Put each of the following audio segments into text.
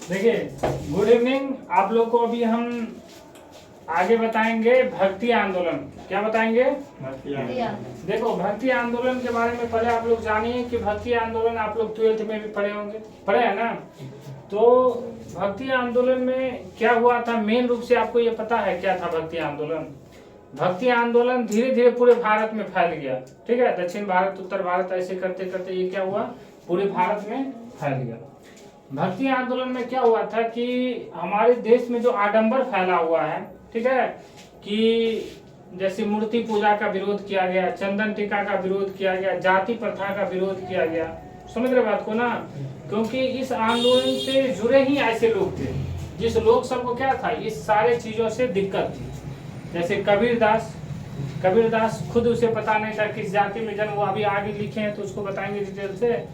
देखिए, good evening आप लोग को। अभी हम आगे बताएंगे भक्ति आंदोलन। क्या बताएंगे? भक्ति आंदोलन। देखो, भक्ति आंदोलन के बारे में पहले आप लोग जानिए कि भक्ति आंदोलन आप लोग 12th में भी पढ़े होंगे, पढ़े है ना? तो भक्ति आंदोलन में क्या हुआ था, मेन रूप से आपको ये पता है क्या था भक्ति आंदोलन? भक्ति आंदोलन धीरे धीरे पूरे भारत में फैल गया। ठीक है, दक्षिण भारत, उत्तर भारत, ऐसे करते करते ये क्या हुआ, पूरे भारत में फैल गया। भक्ति आंदोलन में क्या हुआ था कि हमारे देश में जो आडंबर फैला हुआ है, ठीक है, कि जैसे मूर्ति पूजा का विरोध किया गया, चंदन टीका का विरोध किया गया, जाति प्रथा का विरोध किया गया। समझ रहे बात को ना? क्योंकि इस आंदोलन से जुड़े ही ऐसे लोग थे जिस लोग सबको क्या था, इस सारे चीजों से दिक्कत थी। जैसे कबीरदास खुद उसे पता नहीं था किस जाति में जन्म, वो अभी आगे लिखे हैं तो उसको बताएंगे डिटेल से।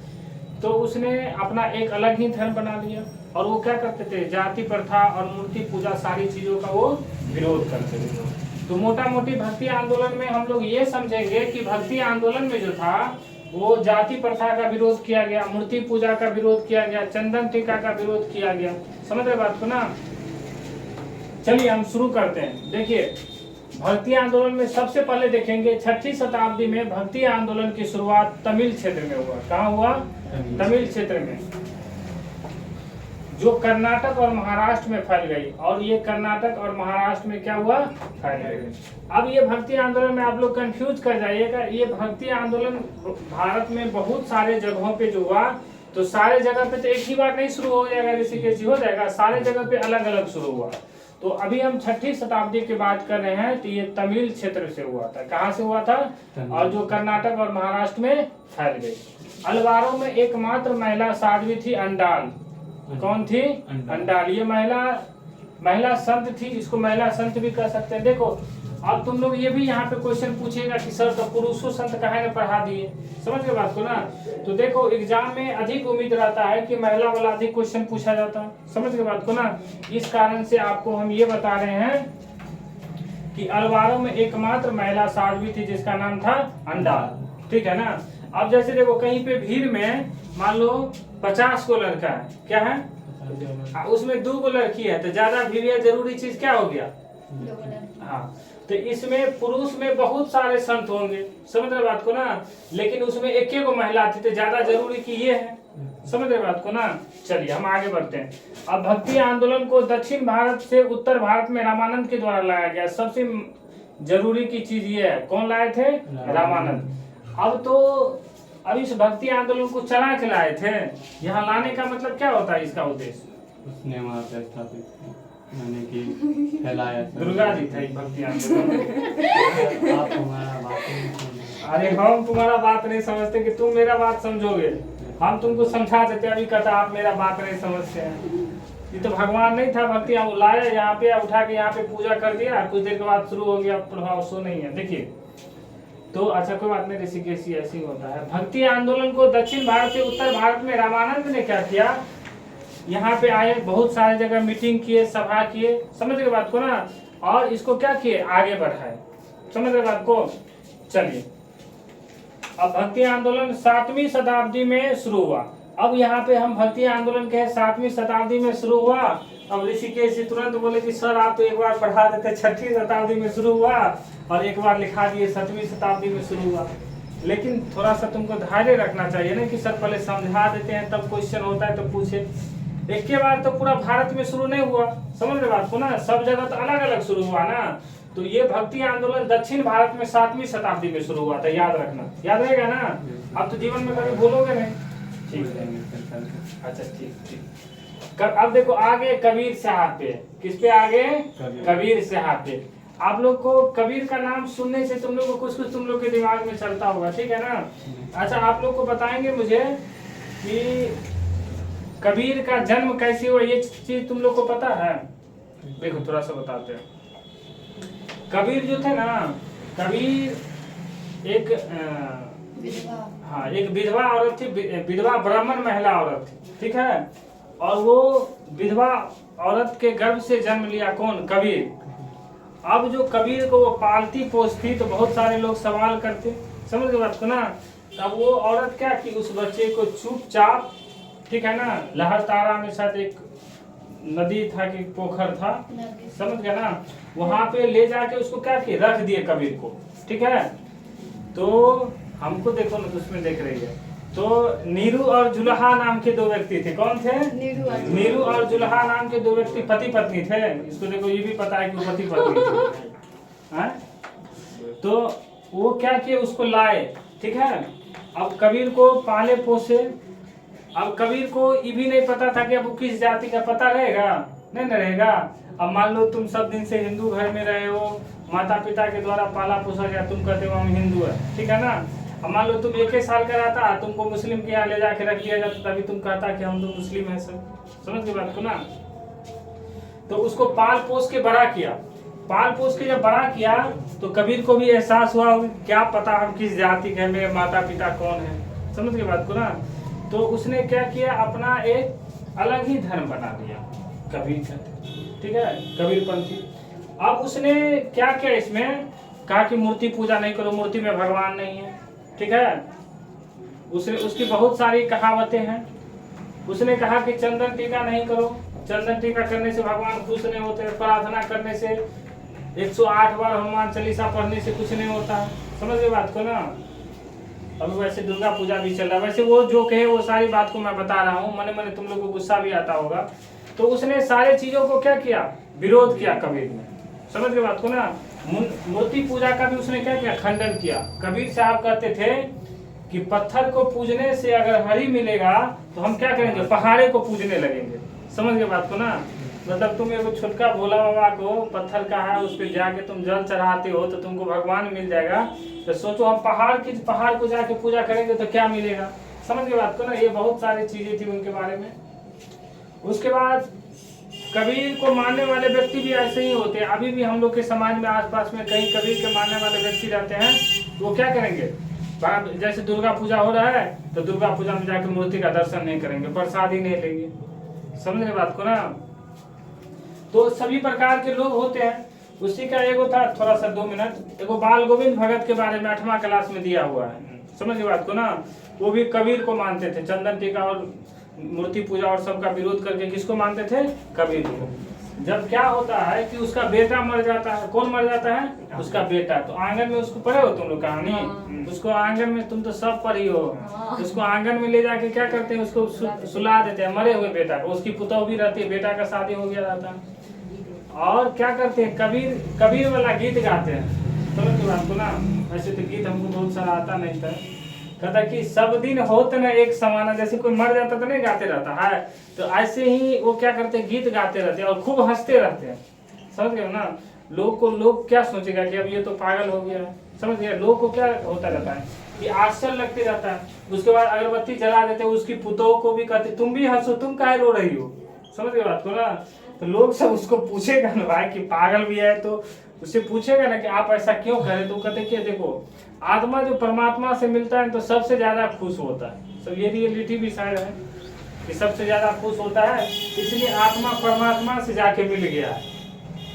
तो उसने अपना एक अलग ही धर्म बना लिया और वो क्या करते थे, जाति प्रथा और मूर्ति पूजा सारी चीजों का वो विरोध करते थे। तो मोटा मोटी भक्ति आंदोलन में हम लोग ये समझेंगे कि भक्ति आंदोलन में जो था वो जाति प्रथा का विरोध किया गया, मूर्ति पूजा का विरोध किया गया, चंदन टीका का विरोध किया गया। समझ रहे बात को ना? चलिए हम शुरू करते हैं। देखिए, भक्ति आंदोलन में सबसे पहले देखेंगे 6ठी शताब्दी में भक्ति आंदोलन की शुरुआत तमिल क्षेत्र में हुआ। कहाँ हुआ? तमिल क्षेत्र में, जो कर्नाटक और महाराष्ट्र में फैल गई। और ये कर्नाटक और महाराष्ट्र में क्या हुआ, फैल गई। अब ये भक्ति आंदोलन में आप लोग कंफ्यूज कर जाइएगा। ये भक्ति आंदोलन भारत में बहुत सारे जगहों पे जो हुआ, तो सारे जगह पे तो एक ही बार नहीं शुरू हो जाएगा, ऋषिकेश हो जाएगा, सारे जगह पे अलग अलग शुरू हुआ। तो अभी हम 6ठी शताब्दी की बात कर रहे हैं, तो ये तमिल क्षेत्र से हुआ था। कहाँ से हुआ था? और जो कर्नाटक और महाराष्ट्र में फैल गई। अलवारों में एकमात्र महिला साध्वी थी अंडाल। कौन थी? अंडाल। ये महिला संत थी, इसको महिला संत भी कह सकते हैं। देखो, अब तुम लोग ये भी यहाँ पे क्वेश्चन पूछेगा कि सर तो पुरुषों संत काहे ने पढ़ा दिए। समझ गए बात को ना? तो देखो, एग्जाम में अधिक उम्मीद रहता है कि महिला वाला अधिक क्वेश्चन पूछा जाता है। समझ गए बात को ना? इस कारण से आपको हम ये बता रहे हैं कि अलवारों में एकमात्र महिला साध्वी थी जिसका नाम था अंडाल। ठीक है ना? अब जैसे देखो, कहीं पे भीड़ में मान लो 50 को लड़का है, क्या है, उसमें 2 को लड़की है, तो ज्यादा भीड़ या जरूरी चीज क्या हो गया? हाँ, तो इसमें पुरुष में बहुत सारे संत होंगे। समझ रहे बात को ना? लेकिन उसमें एक को महिला थी, तो ज्यादा जरूरी की ये है। समझ रहे बात को ना? चलिए हम आगे बढ़ते हैं। अब भक्ति आंदोलन को दक्षिण भारत से उत्तर भारत में रामानंद के द्वारा लाया गया। सबसे जरूरी की चीज ये है, कौन लाए थे? रामानंद। अब इस भक्ति आंदोलन को चला के लाए थे। यहाँ लाने का मतलब क्या होता है, इसका उद्देश्य? उसने वहाँ पे स्थापित यानी कि फैलाया। दुर्गा जी था भक्ति आंदोलन। आप हमारा बात नहीं समझे। अरे हम तुम्हारा बात नहीं समझते कि तुम मेरा बात समझोगे। हम तुमको समझा देते, अभी कहता आप मेरा बात नहीं समझते हैं। ये तो भगवान नहीं था, भक्ति लाया यहाँ पे, उठा के यहाँ पे पूजा कर दिया, कुछ देर के बाद शुरू हो गया प्रभाव। सो नहीं है। देखिए, तो अच्छा कोई बात नहीं, ऋषिकेश ऐसे ही होता है। भक्ति आंदोलन को दक्षिण भारत से उत्तर भारत में रामानंद ने क्या किया, यहाँ पे आए, बहुत सारे जगह मीटिंग किए, सभा किए। समझ गए बात को ना? और इसको क्या किए, आगे बढ़ाए। समझ गए बात को? चलिए, अब भक्ति आंदोलन 7वीं शताब्दी में शुरू हुआ। अब यहाँ पे हम भक्ति आंदोलन के 7वीं शताब्दी में शुरू हुआ। अब ऋषिकेश तुरंत बोले कि सर आप तो एक बार पढ़ा देते 6ठी शताब्दी में शुरू हुआ और एक बार लिखा दिए 7वीं शताब्दी में शुरू हुआ। लेकिन थोड़ा सा तुमको धैर्य रखना चाहिए ना, कि सर पहले समझा देते हैं तब क्वेश्चन होता है तो पूछे। एक के बार तो पूरा भारत में शुरू नहीं हुआ। समझ रहे बात को ना? सब जगह तो अलग अलग शुरू हुआ ना। तो ये भक्ति आंदोलन दक्षिण भारत में 7वीं शताब्दी में शुरू हुआ था। याद रखना, याद रहेगा ना? अब तो जीवन में कभी भूलोगे नहीं। ठीक है, अच्छा ठीक। अब देखो आगे कबीर साहब पे, किस पे आगे? कबीर साहब पे। आप लोग को कबीर का नाम सुनने से तुम लोग को कुछ तुम लोग के दिमाग में चलता होगा, ठीक है ना? अच्छा, आप लोग को बताएंगे मुझे कि कबीर का जन्म कैसे हुआ, ये चीज तुम लोग को पता है? देखो थोड़ा सा बताते हैं। कबीर जो थे ना, कबीर एक एक विधवा औरत थी, विधवा ब्राह्मण महिला औरत थी। ठीक है, और वो विधवा औरत के गर्भ से जन्म लिया। कौन? कबीर। अब जो कबीर को वो पालती पोसती, तो बहुत सारे लोग सवाल करते। समझ गए बात को ना? तब वो औरत क्या की, उस बच्चे को चुपचाप, ठीक है ना, लहर तारा में शायद एक नदी था कि पोखर था, समझ गया ना, वहां पे ले जाके उसको क्या किए, रख दिए कबीर को, ठीक है। तो हमको देखो ना, उसमें देख रही है, तो नीरू और जुल्हा नाम के दो व्यक्ति थे। कौन थे? नीरू और जुल्हा नाम के दो व्यक्ति पति पत्नी थे। इसको देखो, ये भी पता है कि वो पति पत्नी थे, हैं? तो वो क्या किए, उसको लाए, ठीक है। अब कबीर को पाले पोसे। अब कबीर को ये भी नहीं पता था कि अब वो किस जाति का, पता रहेगा नहीं ना रहेगा। अब मान लो तुम सब दिन से हिंदू घर में रहे हो, माता पिता के द्वारा पाला पोसा गया, तुम कहते हो हम हिंदू है, ठीक है ना। अब मान लो तुम 1 साल का रहता, तुमको मुस्लिम के यहाँ ले जाके रख दिया जाता, तभी तुम कहता कि हम तो मुस्लिम है सब, समझ गए बात को ना। तो उसको पाल पोस के बड़ा किया। पाल पोस के जब बड़ा किया तो कबीर को भी एहसास हुआ, क्या पता हम किस जाति के हैं, मेरे माता पिता कौन है, समझ गए बात को ना। तो उसने क्या किया, अपना एक अलग ही धर्म बना दिया, कबीर का, ठीक है, कबीरपंथी। अब उसने क्या किया, इसमें कहा कि मूर्ति पूजा नहीं करो, मूर्ति में भगवान नहीं है, ठीक है। उसकी बहुत सारी कहावतें हैं। उसने कहा कि चंदन टीका नहीं करो, चंदन टीका करने से भगवान खुश नहीं होते, प्रार्थना करने से 108 बार हनुमान चालीसा पढ़ने से कुछ नहीं होता है, समझ गए बात को ना। अभी वैसे दुर्गा पूजा भी चल रहा है, वैसे वो जो कहे वो सारी बात को मैं बता रहा हूँ, मने मने तुम लोग को गुस्सा भी आता होगा। तो उसने सारे चीजों को क्या किया, विरोध किया कबीर ने, समझ गए बात को ना। मूर्ति पूजा का भी उसने क्या किया, खंडन किया। कबीर साहब कहते थे कि पत्थर को पूजने से अगर हरि मिलेगा तो हम क्या करेंगे, पहाड़े को पूजने लगेंगे, समझ गए बात को ना। मतलब तुम एगो छोटका भोला बाबा को पत्थर का है, उस पर जाके तुम जल चढ़ाते हो तो तुमको भगवान मिल जाएगा। तो सोचो हम पहाड़ को जाके पूजा करेंगे तो क्या मिलेगा, समझ गए बात को ना। ये बहुत सारी चीजें थी उनके बारे में। उसके बाद कबीर को मानने वाले व्यक्ति भी ऐसे ही होते हैं। अभी भी हम लोग के समाज में आसपास में कहीं कबीर के मानने वाले व्यक्ति रहते हैं, तो वो क्या करेंगे, जैसे दुर्गा पूजा हो रहा है तो दुर्गा पूजा में जाकर मूर्ति का दर्शन नहीं करेंगे, प्रसाद ही नहीं लेंगे, समझ रहे बात को ना। तो सभी प्रकार के लोग होते हैं। उसी का एगो था, थोड़ा सा 2 मिनट, एगो बाल गोविंद भगत के बारे में 8वां क्लास में दिया हुआ है, समझ गए बात को ना। वो भी कबीर को मानते थे, चंदन टीका और मूर्ति पूजा और सबका विरोध करके किसको मानते थे, कबीर को। जब क्या होता है कि उसका बेटा मर जाता है, कौन मर जाता है, उसका बेटा। तो आंगन में उसको पढ़े हो तुम लोग कहानी, उसको आंगन में, तुम तो सब पढ़ी हो, उसको आंगन में ले जाके क्या करते हैं, उसको सुला देते हैं, मरे हुए बेटा को। उसकी पुतौह भी रहती है, बेटा का शादी हो गया रहता है, और क्या करते हैं, कबीर वाला गीत गाते हैं, समझ के बात को ना। वैसे तो गीत हमको बहुत सारा आता नहीं था। कहता कि सब दिन होते न एक समाना, जैसे कोई मर जाता तो नहीं गाते रहता है, तो ऐसे ही वो क्या करते हैं, गीत गाते रहते हैं और खूब हंसते रहते हैं, समझ गए ना। लोग क्या सोचेगा कि अब ये तो पागल हो गया, समझ गए। लोग को क्या होता रहता है कि आश्चर्य लगते रहता है। उसके बाद अगरबत्ती जला देते, उसकी पुतोह को भी कहते तुम भी हंसो, तुम काहे रो रही हो, समझ गए बात को ना। तो लोग सब उसको पूछेगा ना भाई कि पागल भी है, तो उससे पूछेगा ना कि आप ऐसा क्यों करें, तो कहते कि देखो आत्मा जो परमात्मा से मिलता है तो सबसे ज्यादा खुश होता है। तो ये रियलिटी भी शायद है कि सबसे ज्यादा खुश होता है, इसलिए आत्मा परमात्मा से जाके मिल गया है,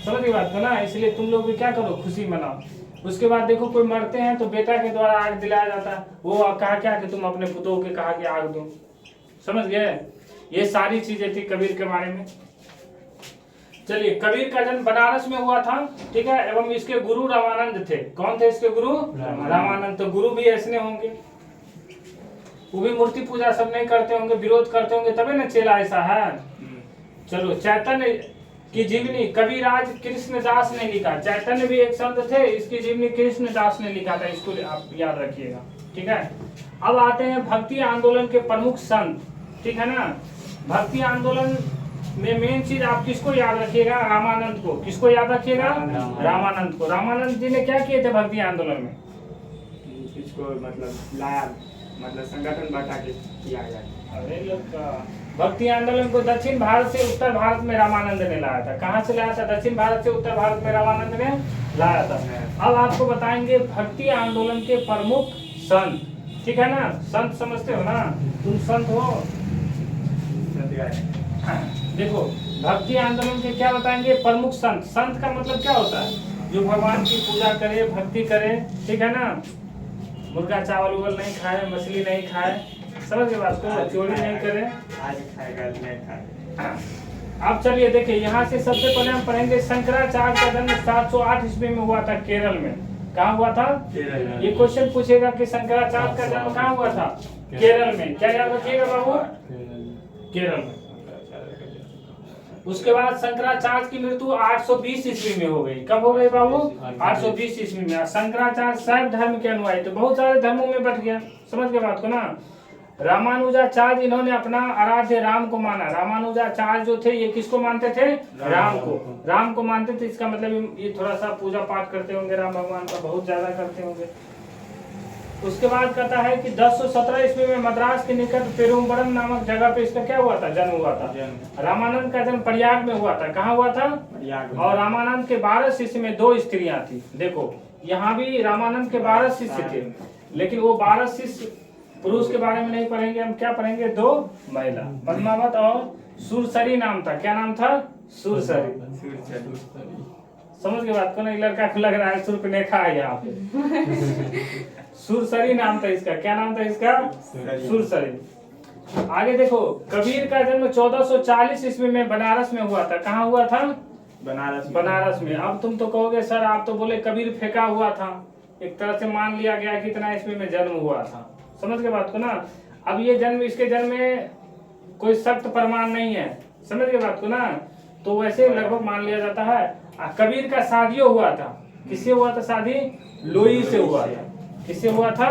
समझ गई बात को ना। इसलिए तुम लोग भी क्या करो, खुशी मनाओ। उसके बाद देखो कोई मरते हैं तो बेटा के द्वारा आग दिलाया जाता है, वो कहा क्या कि तुम अपने पुतों के कहा कि आग दो, समझ गए। ये सारी चीजें थी कबीर के बारे में। चलिए, कबीर का जन्म बनारस में हुआ था, ठीक है, एवं इसके गुरु रामानंद थे। कौन थे इसके गुरु? रामानंद। तो गुरु भी ऐसे होंगे, वो भी मूर्ति पूजा सब नहीं करते होंगे, विरोध करते होंगे, तभी ना चेला ऐसा है। चलो, चैतन्य की जीवनी कविराज कृष्णदास ने लिखा। चैतन्य भी एक संत थे, इसकी जीवनी कृष्णदास ने लिखा था, इसको आप याद रखिएगा, ठीक है। अब आते हैं भक्ति आंदोलन के प्रमुख संत, ठीक है ना। भक्ति आंदोलन में मेन चीज आप किसको याद रखिएगा, रामानंद को। किसको याद रखिएगा? रामानंद को। रामानंद जी ने क्या किए थे भक्ति आंदोलन में? इसको मतलब लाया, मतलब संगठन बैठा के किया गया। अरे लोग, भक्ति आंदोलन को दक्षिण भारत से उत्तर भारत में रामानंद ने लाया था। कहाँ से लाया था? दक्षिण भारत से उत्तर भारत में रामानंद ने लाया था। अब आपको बताएंगे भक्ति आंदोलन के प्रमुख संत, ठीक है ना। संत समझते हो ना, तुम संत हो। देखो, भक्ति आंदोलन के क्या बताएंगे, प्रमुख संत। संत का मतलब क्या होता है? जो भगवान की पूजा करे, भक्ति करे, ठीक है ना। मुर्गा चावल उवल नहीं खाए, मछली नहीं खाए, समझ के बात को, चोरी नहीं करें। आज खाएगा नहीं खाएगा। अब चलिए देखिए, यहाँ से सबसे पहले हम पढ़ेंगे शंकराचार्य का जन्म 708 ईस्वी में हुआ था केरल में। कहाँ हुआ था? ये क्वेश्चन पूछेगा कि शंकराचार्य का जन्म कहाँ हुआ था? केरल में। क्या याद रखिएगा बाबू? केरल में। उसके बाद शंकराचार्य की मृत्यु 820 ईस्वी में हो गई। कब हो गई बाबू? 820 ईस्वी में। शंकराचार्य शैव धर्म के अनुयायी, तो बहुत सारे धर्मों में बट गया, समझ के बात को ना। रामानुजाचार्य, इन्होंने अपना आराध्य राम को माना। रामानुजाचार्य जो थे ये किसको मानते थे? राम को। राम को मानते थे, इसका मतलब ये थोड़ा सा पूजा पाठ करते होंगे राम भगवान का, बहुत ज्यादा करते होंगे। उसके बाद कहता है कि 1017 ईस्वी में मद्रास के निकट पेरुम्बरम नामक जगह पे इसका क्या हुआ था? जन्म हुआ था। रामानंद का जन्म प्रयाग में हुआ था। कहाँ हुआ था? और रामानंद के 12 शिष्य में 2 स्त्रियां थी। देखो यहाँ भी रामानंद के 12 शिष्य थे, लेकिन वो 12 शिष्य पुरुष के बारे में नहीं पढ़ेंगे, हम क्या पढ़ेंगे? 2 महिला, पद्मावत और सुरसरी नाम था। क्या नाम था? सुरसरी। समझ के बात को ना, लड़का को लग रहा है सुर्पनेखा है यहाँ पे। सुरसरी नाम था इसका। क्या नाम था इसका? सुरसरी। आगे देखो, कबीर का जन्म 1440 ईस्वी में बनारस में हुआ था। कहाँ हुआ था? बनारस में। अब तुम तो कहोगे सर आप तो बोले कबीर फेंका हुआ था, एक तरह से मान लिया गया कि इतना ईस्वी में जन्म हुआ था। समझ के बात को ना। अब ये जन्म, इसके जन्म में कोई सख्त प्रमाण नहीं है, समझ के बात को ना, तो वैसे लगभग मान लिया जाता है। कबीर का शादियों हुआ था। किससे हुआ था शादी? लोई से हुआ था। किससे हुआ था?